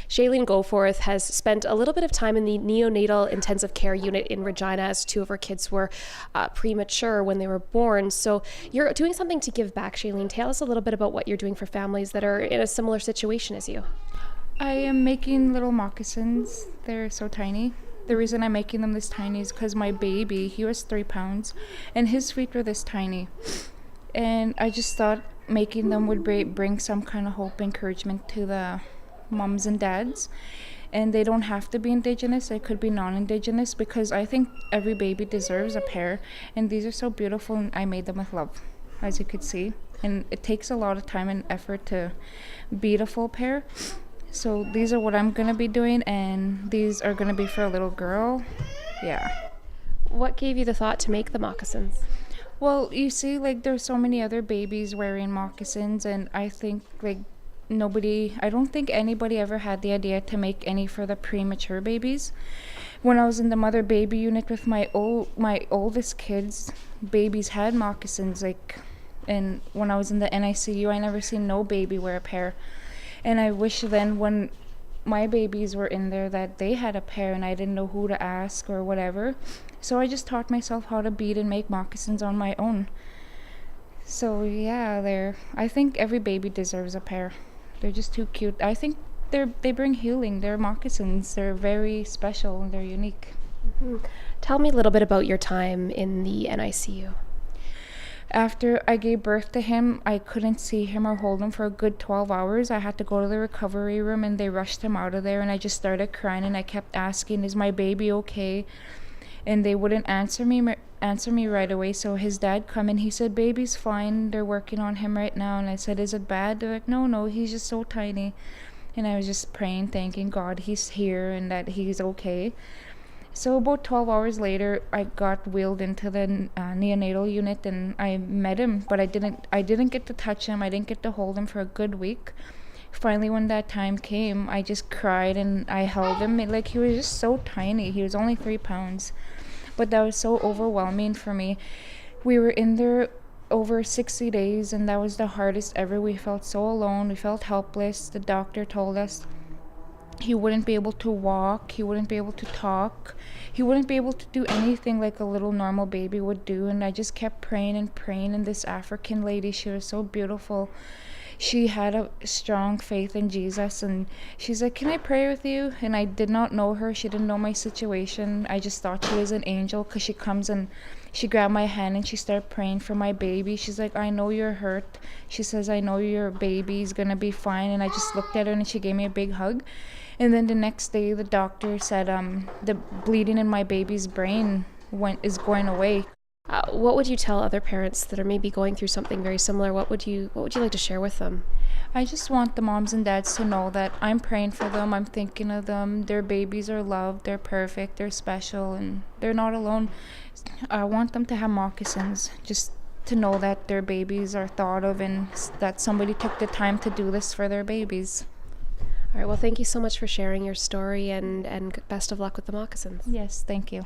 Shailene Goforth has spent a little bit of time in the neonatal intensive care unit in Regina as two of her kids were premature when they were born. So you're doing something to give back, Shailene. Tell us a little bit about what you're doing for families that are in a similar situation as you. I am making little moccasins. They're so tiny. The reason I'm making them this tiny is because my baby, he was 3 pounds, and his feet were this tiny. And I just thought making them would bring some kind of hope, encouragement to the moms and dads. And they don't have to be Indigenous, they could be non-Indigenous, because I think every baby deserves a pair. And these are so beautiful, and I made them with love, as you could see. And it takes a lot of time and effort to beat a full pair. So these are what I'm going to be doing, and these are going to be for a little girl. Yeah. What gave you the thought to make the moccasins? Well, you see, like, there's so many other babies wearing moccasins, and I think, like, I don't think anybody ever had the idea to make any for the premature babies. When I was in the mother-baby unit with my oldest kids, babies had moccasins, like, and when I was in the NICU, I never seen no baby wear a pair. And I wish then when my babies were in there that they had a pair and I didn't know who to ask or whatever. So I just taught myself how to bead and make moccasins on my own. So yeah, I think every baby deserves a pair. They're just too cute. I think they bring healing. They're moccasins. They're very special and they're unique. Mm-hmm. Tell me a little bit about your time in the NICU. After I gave birth to him, I couldn't see him or hold him for a good 12 hours. I had to go to the recovery room and they rushed him out of there, and I just started crying and I kept asking, is my baby okay? And they wouldn't answer me right away. So his dad come and he said, baby's fine, they're working on him right now. And I said, is it bad? They're like, no, he's just so tiny. And I was just praying, thanking God he's here and that he's okay. So about 12 hours later, I got wheeled into the neonatal unit and I met him, but I didn't get to touch him. I didn't get to hold him for a good week. Finally, when that time came, I just cried and I held him. Like, he was just so tiny. He was only 3 pounds, but that was so overwhelming for me. We were in there over 60 days and that was the hardest ever. We felt so alone. We felt helpless. The doctor told us he wouldn't be able to walk, he wouldn't be able to talk, he wouldn't be able to do anything like a little normal baby would do. And I just kept praying and praying. And this African lady, she was so beautiful. She had a strong faith in Jesus, and she's like, can I pray with you? And I did not know her. She didn't know my situation. I just thought she was an angel, because she comes and she grabbed my hand and she started praying for my baby. She's like, I know you're hurt. She says, I know your baby's gonna be fine. And I just looked at her and she gave me a big hug. And then the next day, the doctor said the bleeding in my baby's brain is going away. What would you tell other parents that are maybe going through something very similar? What would you like to share with them? I just want the moms and dads to know that I'm praying for them. I'm thinking of them. Their babies are loved. They're perfect. They're special, and they're not alone. I want them to have moccasins, just to know that their babies are thought of and that somebody took the time to do this for their babies. All right, well, thank you so much for sharing your story, and best of luck with the moccasins. Yes, thank you.